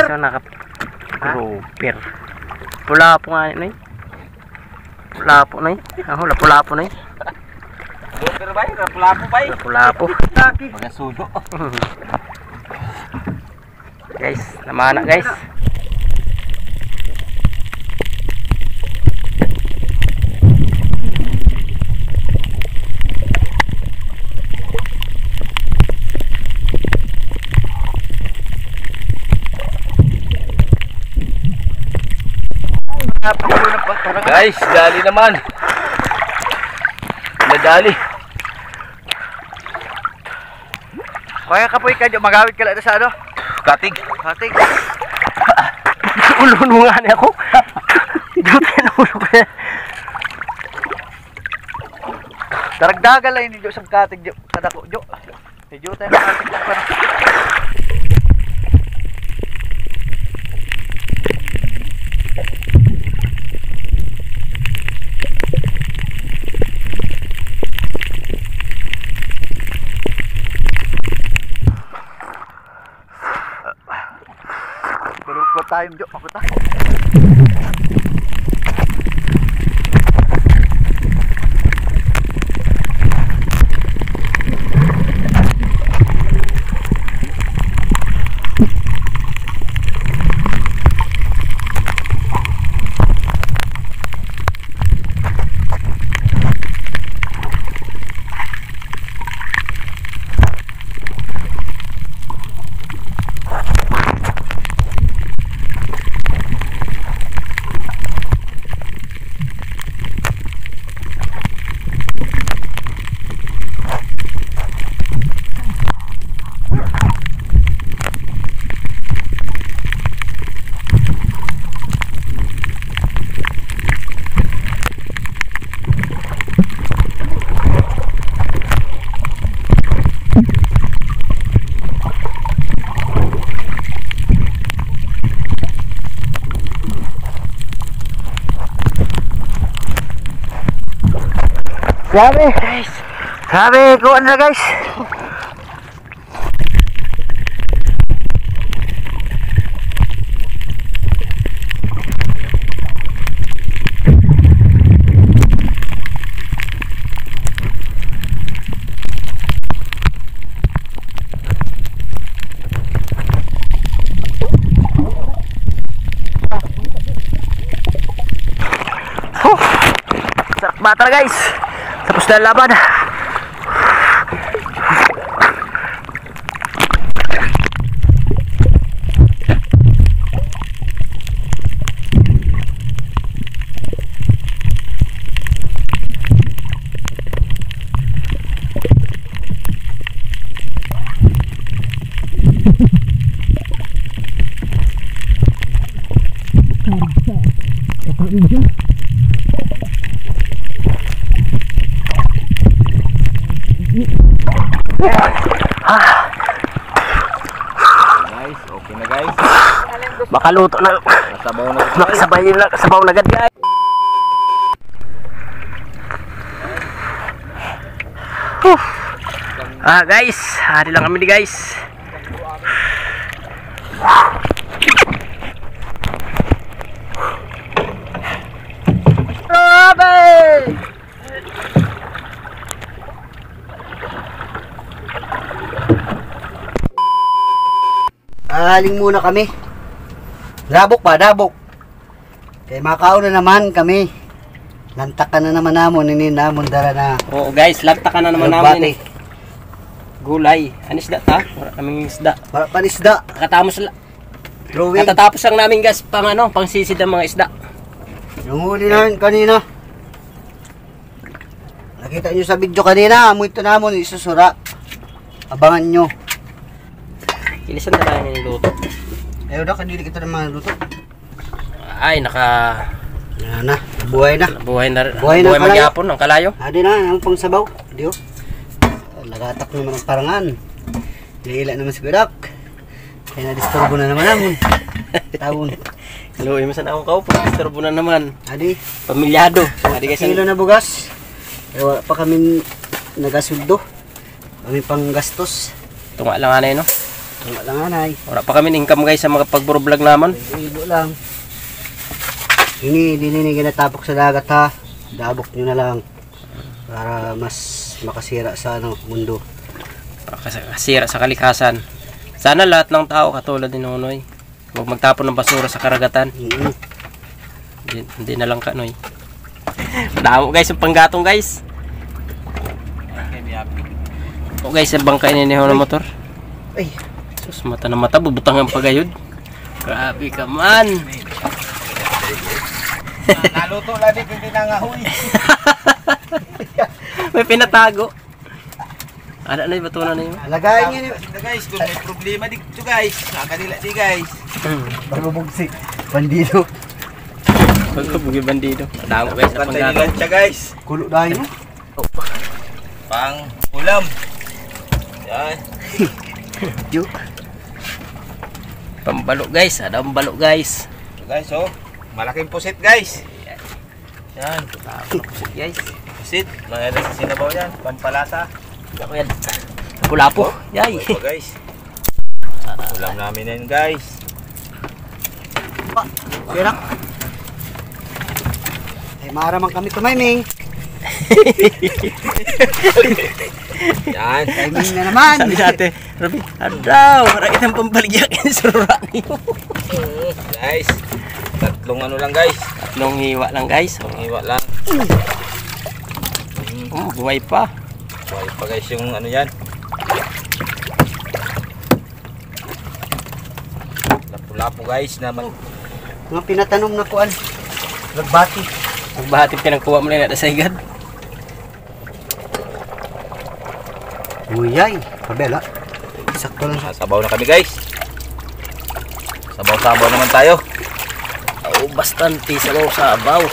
So, naka-grouper. Pula po nga yun. Pula po na yun. Pula po na yun. Grouper ba yun? Pula po ba yun? Pula po. Mga sudo. Guys, namana guys. Guys, dali naman. Nadali. Kaya kapoy ka, magawid ka lang sa ano? Katig. Hatig. Ulo nga niya ako. Dutin na ulo ko yan. Daragdagan lang hindi sa katig, Jo. Kadako, Jo. Jo tayo na katig lang pa. Berukot tayo, Jo. Ako tayo. Grabe guys. Grabe, kuha na guys. Sarap bata guys. Tapos na laban. Guys, okay na guys. Makaluto na. Nasabaw na. Nakasabaw na agad guys. Guys, hari lang kami ni guys. Aling muna kami. Dabok ba? Dabok. Kay makao na naman kami. Lantakan na naman namon. Ini namon dara na. Oo guys, lantakan na naman namin. Gulay. Ano isda ta? Wala naming isda. Para panisda. Katatapos lang namin guys pang sisid ng mga isda. Yung huli namin kanina. Nakita nyo sa video kanina. Amoy ito namon isusura. Abangan nyo. Ilisan na tayo ng luto. Ayaw na, kanili kita ng mga luto. Ay, Yan na, buhay na. Buhay kalayo. magyapon ang kalayo. Adi na, ang pang sabaw. Adi o. Lagatak naman ang parangan. Naila naman si Kudak. Kaya na-disturbo na naman namon. Tawon. Haluin mo saan akong kaupo. Disturbo na naman. Adi. Pamilyado. Adi guys. Kilo na bugas. Kaya wala pa kami nagasuldo. Kami pang gastos. Tunga lang anay no. Wala lang anay. Wala pa kami income guys sa mga pag-vlog naman. Ilo lang. Ini ginatapok sa dagat ha. Dabok nyo na lang. Para mas makasira sa mundo. Kasira sa kalikasan. Sana lahat ng tao katulad ni Nonoy. Huwag magtapon ng basura sa karagatan. Hindi na lang ka, Noy. Damo guys, yung panggatong guys. O guys, yung bangka ininihaw ng motor. Ay, sus, mata na mata, bubutang ang pagayod. Grabe ka man. Naluto lang din hindi nangahoy. May pinatago. Ano na yung batunan na yun? alagayin nyo yun. Guys, kung may problema dito guys, nakadila di guys. Pagbubugsi. Bandido. Pagkabugi bandido. Damo guys, sa Pantay panggatong. nilan siya guys. Kulo dahil mo. Pang ulam. Yan. Yo. Pambalo guys, ada pambalo guys. So guys, oh. Malaking pusit guys. Yan. Guys, Pusit. Mga sa sinabaw yan. Pampalasa. ako yan. Pulapo. Yay. So guys. Ulam namin yan guys. Kira. Ay, maramang kami tumayming. Yan. Timing na naman. Sabi dati, Rabi, adaw, marami ng pambaligyak yung surura niyo. Guys. Tatlong ano lang guys. Nung hiwa lang guys. Iwa lang. Oh, buhay pa. Buhay pa guys yung ano yan. Lapu-lapu guys naman. Mga pinatanom na kuan. Nagbati. Magbahatid ka ng kuha mo na sa igad. Uyay. Pabela. Sakto lang siya. Sabaw na kami guys. Sabaw-sabaw naman tayo. Oh, bastante sabaw.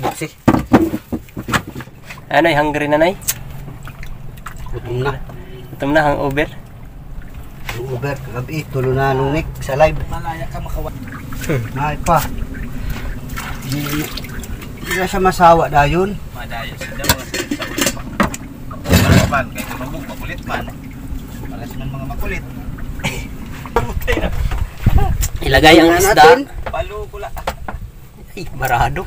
Bugsi. Ano, hungry na nay? Gutom na. Gutom na, hangover. Yung Uber, kagabi, tulo na nunik sa live. Malaya ka makawa. Ay pa. Hindi na siya masawa dayon. Madayo sila mga sa ulit pa. Makulit man, kahit tumabog, makulit man. Malas man mga makulit. Ilagay ang Tingnan isda. natin. Palukula. Ay, marado.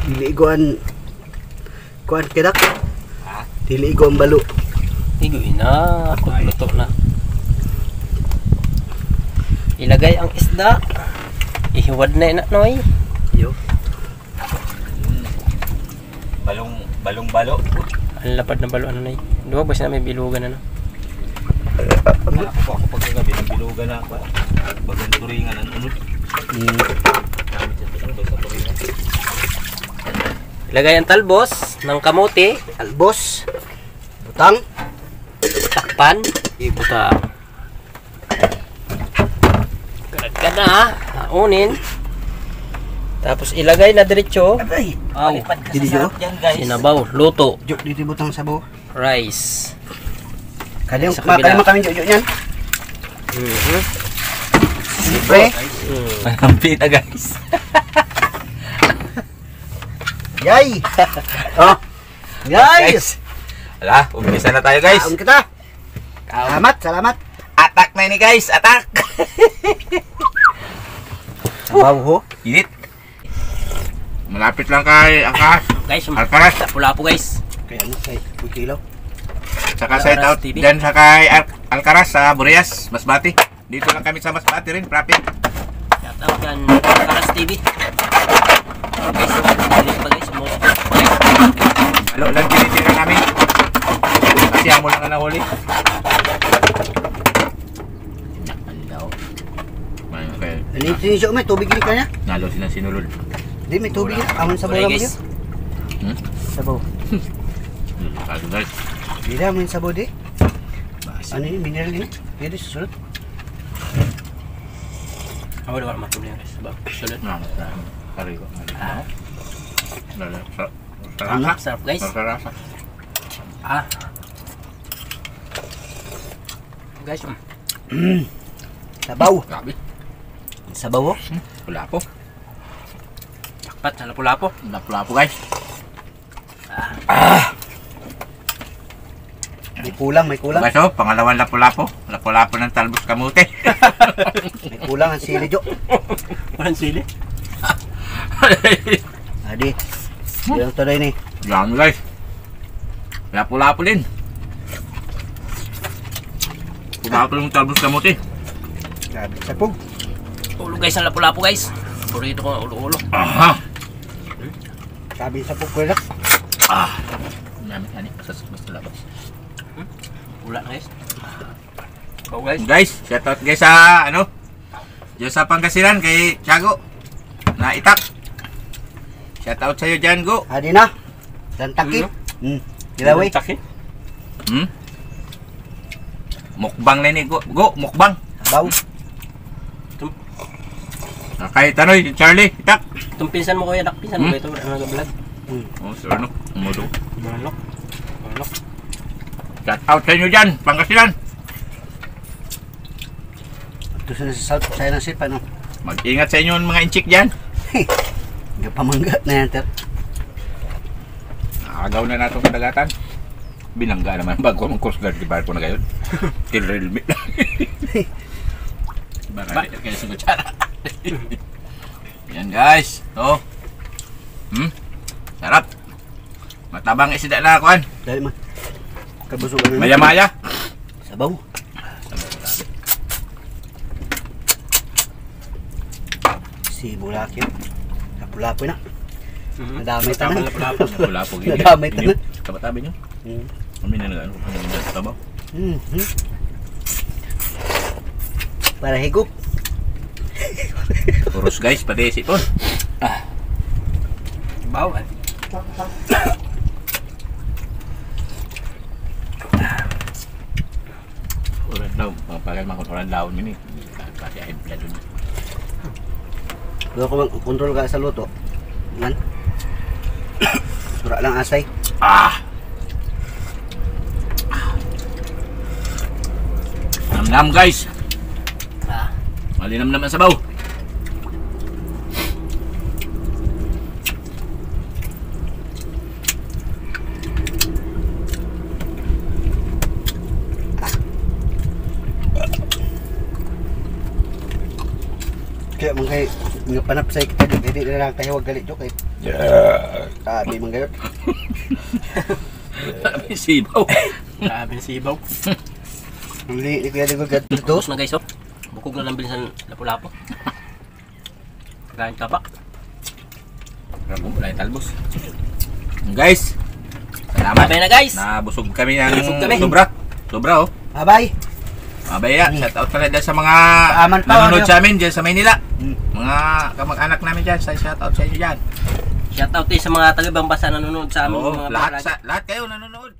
Dili iguan. Kuan kidak. Ha? Dili iguan balo. Higoy na. Pagluto na. Ilagay ang isda. Ihiwad na ina, Noy. Yo. Balong-balo. Ang lapad na balo, ano, Noy. Diba ba siya may bilugan, ano? Ako pagkagabi, nabilugan na ako. Bagang turingan ang unod. Gamit sa tusang sa turingan. Ilagay ang talbos ng kamote. Albos. Butang. Takpan. Ibutang. Ganad na, ha. Haunin. Tapos ilagay na diretso. Ay. Aw. Dili yo. Yan guys. Sinabaw. Luto. Jo dito butang sabaw. Rice. Kalyang Sa kabila. makaya kami jo niyan. Siyempre. Ang pita guys. Yay. Oh. Guys. Ala, umpisa na tayo guys. Kaon kita. Salamat. Attack na ini guys, attack. Sabaw ho. Init. Malapit lang kay Akas. Guys, Alcaraz. pula-po guys. Kaya ano kay kilo. Saka side out TV. dyan sa kay Alcaraz sa Boreas, Masbati. Dito lang kami sa Masbati rin, profit. Shout out yan. Karas TV. Guys, balik pa guys. Halo lang tinitira namin. Kasi amo lang ang nahuli. Okay. Ano yung sinisyo may tubig ni kanya? Nalo silang sinulol. Di may tubig na. Amon sabaw Kulay lang guys. mo. Sabaw. Kaso guys. Di na mo yung sabaw di. Ano yun? Mineral yun? Pwede susunod. Wala matulog guys. Sulit. Kari ko. Sarap guys. Sarap. Guys, Sabaw. Grabe. Sabaw ho. Wala po. takpat sa lapu-lapu. Wala po guys. may kulang. Guys, oh, pangalawang lapu-lapo. Lapu-lapo ng talbos kamote. May kulang ang sili, Jo. Walang sili. Adi. Yung tuloy ni. Yan guys. Lapu-lapo din. Lapu ng talbos kamote. Grabe sa pug. Ulo guys, ang lapu-lapo guys. Burrito ko ang ulo-ulo. Aha. Sabi sa pug ko lang. Yan, basta labas. Wala guys. Oh guys. Guys, shoutout guys sa ano? Diyan sa Pangasinan kay Tiago. Na itak. Shoutout sa iyo diyan, Go. Adi na. Lantaki. Kilaway. Taki. Mukbang na ni Go, mukbang. Baw. Kay Tanoy, Charlie, itak. Itong pinsan mo kuya, pinsan mo ba ito? Ano nag-vlog? Oh, sir, ano? Umudo. Manok. Shoutout sa inyo diyan, Pangasinan. Ito sa South China Sea pa, no? Mag-ingat sa inyo mga inchik diyan. Gapamangga na yan, ter. Nakagaw na nato kadagatan. Binangga naman bago ang coast guard gibar ko na gayon. Tilrel me. Barang kaya sa kutsara. Yan guys. Oh. Sarap. Matabang isda na kuan. Dali man. Kabusog na. Maya-maya. Sabaw. Si Bulakit. Lapu-lapu na. Nadamay tanan. Lapu-lapu. Nadamay tanan. Kabatabi nyo. Kami na nag-ano. Tabaw. Para higop. Puros guys, pati sipon. Bawal. Orang daw, papagal mga orang daon ini. Kasi ay blood dun. Doon ko mag-control ka sa luto. Yan. Sura lang asay. Nam-nam guys. Malinam naman sa baw. Kaya mong kay nga panapsay kita dito, hindi na lang kayo wag galit jo kay. Sabi mong gayot. Sabi sibaw. Grabe sibaw. Hindi kuya digo gad dito. Tapos na guys, oh. Bukog na lang bilisan lapu-lapo. Kain ka pa. Ragong wala yung talbos. Guys, salamat. Bye na guys. Nabusog kami ng Busog kami. Sobra oh. Bye-bye. Mabaya, shout out pala dyan sa mga Paaman pa, nanonood ano? sa amin dyan sa Maynila. Mga kamag-anak namin dyan, shout out sa inyo dyan. Shout out sa mga taga-ibang bansa na nanonood sa amin. Oo, Mga lahat, vlog. lahat kayo nanonood.